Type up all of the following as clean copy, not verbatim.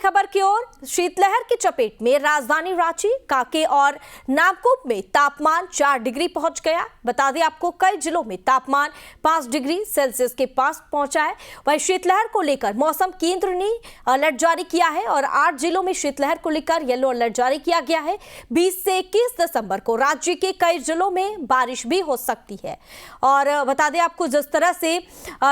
खबर की ओर, शीतलहर की चपेट में राजधानी रांची, कांके और नागकुम में तापमान 4 डिग्री पहुंच गया। बता दें आपको, कई जिलों में तापमान 5 डिग्री सेल्सियस के पास पहुंचा है। वहीं शीतलहर को लेकर मौसम केंद्र ने अलर्ट जारी किया है और 8 जिलों में शीतलहर को लेकर येलो अलर्ट जारी किया गया है। 20 से 21 दिसंबर को राज्य के कई जिलों में बारिश भी हो सकती है। और बता दें आपको, जिस तरह से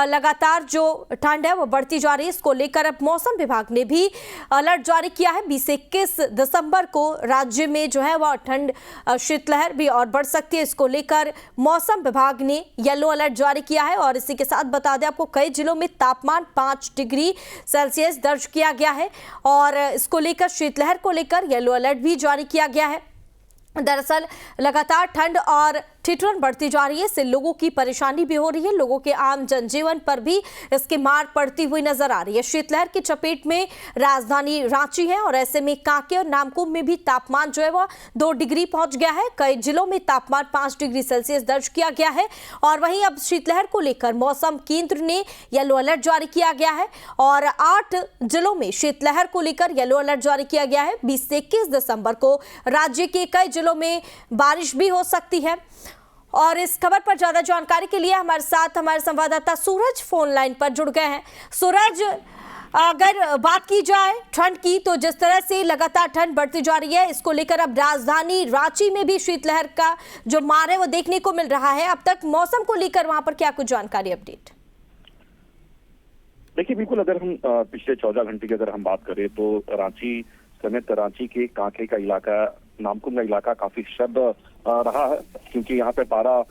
लगातार जो ठंड है वो बढ़ती जा रही है, इसको लेकर अब मौसम विभाग ने भी अलर्ट जारी किया है। 20 से 21 दिसंबर को राज्य में जो है वह ठंड, शीतलहर भी और बढ़ सकती है। इसको लेकर मौसम विभाग ने येलो अलर्ट जारी किया है और इसी के साथ बता दें आपको, कई जिलों में तापमान 5 डिग्री सेल्सियस दर्ज किया गया है और इसको लेकर शीतलहर को लेकर येलो अलर्ट भी जारी किया गया है। दरअसल लगातार ठंड और ठिठुरन बढ़ती जा रही है, इससे लोगों की परेशानी भी हो रही है। लोगों के आम जनजीवन पर भी इसकी मार पड़ती हुई नजर आ रही है। शीतलहर की चपेट में राजधानी रांची है और ऐसे में कांके और नागकुम में भी तापमान जो है वह 2 डिग्री पहुंच गया है। कई जिलों में तापमान 5 डिग्री सेल्सियस दर्ज किया गया है और वहीं अब शीतलहर को लेकर मौसम केंद्र ने येलो अलर्ट जारी किया गया है और 8 जिलों में शीतलहर को लेकर येलो अलर्ट जारी किया गया है। 20 से 21 दिसंबर को राज्य के कई जिलों में बारिश भी हो सकती है। और इस खबर पर ज्यादा जानकारी के लिए हमारे साथ हमारे संवाददाता सूरज फोन लाइन पर जुड़ गए हैं। सूरज, अगर बात की जाए ठंड की, तो जिस तरह से लगातार ठंड बढ़ती जा रही है, इसको लेकर अब राजधानी रांची में भी शीतलहर का जो मार है वो देखने को मिल रहा है। अब तक मौसम को लेकर वहां पर क्या कुछ जानकारी, अपडेट? देखिए, बिल्कुल, अगर हम पिछले 14 घंटे की अगर हम बात करें तो रांची समेत रांची के कांके का इलाका, नागकुम का इलाका काफी सर्द रहा है, क्योंकि यहाँ पे पारा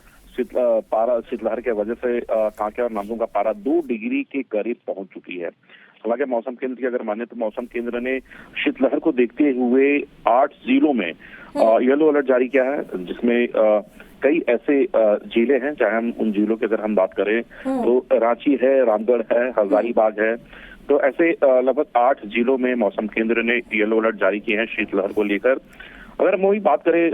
शीतलहर के वजह से कांके और नागकुम का पारा 2 डिग्री के करीब पहुंच चुकी है। हालांकि मौसम केंद्र की अगर माने तो मौसम केंद्र ने शीतलहर को देखते हुए 8 जिलों में येलो अलर्ट जारी किया है, जिसमें कई ऐसे जिले हैं, चाहे हम उन जिलों की अगर हम बात करें तो रांची है, रामगढ़ है, हजारीबाग है, तो ऐसे लगभग 8 जिलों में मौसम केंद्र ने येलो अलर्ट जारी किए हैं शीतलहर को लेकर। अगर हम वही बात करें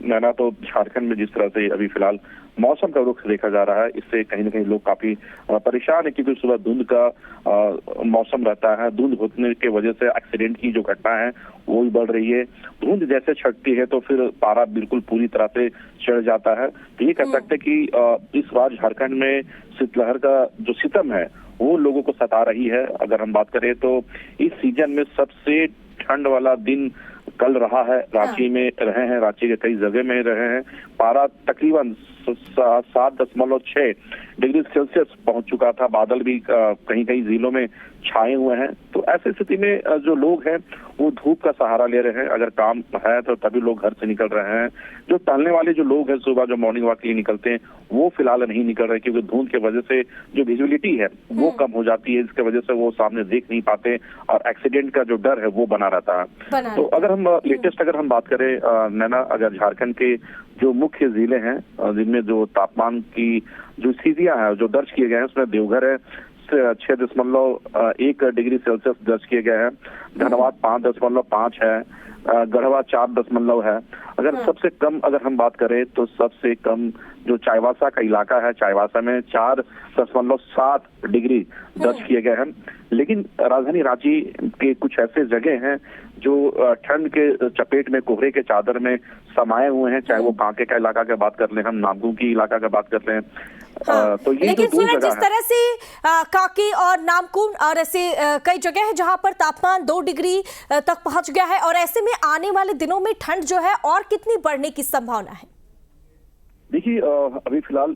नैना, तो झारखंड में जिस तरह से अभी फिलहाल मौसम का रुख देखा जा रहा है, इससे कहीं ना कहीं लोग काफी परेशान है, क्योंकि सुबह धुंध का मौसम रहता है। धुंध होने की वजह से एक्सीडेंट की जो घटना है वो भी बढ़ रही है। धुंध जैसे छटती है तो फिर पारा बिल्कुल पूरी तरह से चढ़ जाता है। तो ये कह सकते हैं कि इस बार झारखंड में शीतलहर का जो सितम है वो लोगों को सता रही है। अगर हम बात करें तो इस सीजन में सबसे ठंड वाला दिन कल रहा है। रांची में रहे हैं, रांची के कई जगह में रहे हैं। पारा तकरीबन 7.6 डिग्री सेल्सियस पहुंच चुका था। बादल भी कहीं कहीं जिलों में छाए हुए हैं। तो ऐसी स्थिति में जो लोग हैं वो धूप का सहारा ले रहे हैं। अगर काम है तो तभी लोग घर से निकल रहे हैं। जो टहलने वाले जो लोग हैं, सुबह जो मॉर्निंग वॉक के लिए निकलते हैं, वो फिलहाल नहीं निकल रहे, क्योंकि धुंध की वजह से जो विजिबिलिटी है वो कम हो जाती है। इसके वजह से वो सामने देख नहीं पाते और एक्सीडेंट का जो डर है वो बना रहता है। तो अगर हम लेटेस्ट अगर हम बात करें नैना, अगर झारखंड के जो मुख्य जिले हैं जिनमें जो तापमान की जो स्थितियां हैं जो दर्ज किए गए हैं, उसमें देवघर है 6.1 डिग्री सेल्सियस दर्ज किए गए हैं, धनबाद 5.5 है, गढ़वा 4 है। अगर सबसे कम अगर हम बात करें तो सबसे कम जो चाईबासा का इलाका है, चाईबासा में 4.7 डिग्री दर्ज किए गए हैं। लेकिन राजधानी रांची के कुछ ऐसे जगह हैं जो ठंड के चपेट में, कोहरे के चादर में समाये हुए हैं, चाहे वो कांके का इलाका की बात कर लें, हम नागकुम की इलाका की बात कर लें। तो ये लेकिन सूरज, जिस तरह से कांके और नागकुम और ऐसे कई जगह है जहां पर तापमान 2 डिग्री तक पहुंच गया है, और ऐसे में आने वाले दिनों में ठंड जो है और कितनी बढ़ने की संभावना है? देखिए, अभी फिलहाल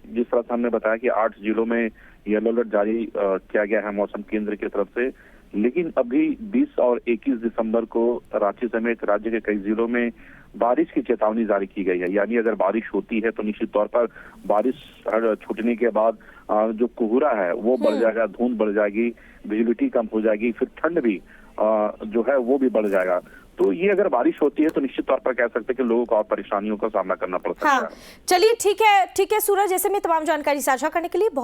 जिस तरह से हमने बताया कि 8 जिलों में येलो अलर्ट जारी किया गया है मौसम केंद्र की तरफ से, लेकिन अभी 20 और 21 दिसंबर को रांची समेत राज्य के कई जिलों में बारिश की चेतावनी जारी की गई है। यानी अगर बारिश होती है तो निश्चित तौर पर बारिश छूटने के बाद जो कोहरा है वो बढ़ जाएगा, धुंध बढ़ जाएगी, विजिबिलिटी कम हो जाएगी, फिर ठंड भी जो है वो भी बढ़ जाएगा। तो ये अगर बारिश होती है तो निश्चित तौर पर कह सकते हैं कि लोगों को और परेशानियों का सामना करना पड़ सकता है। चलिए, ठीक है सूरज, ऐसे में तमाम जानकारी साझा करने के लिए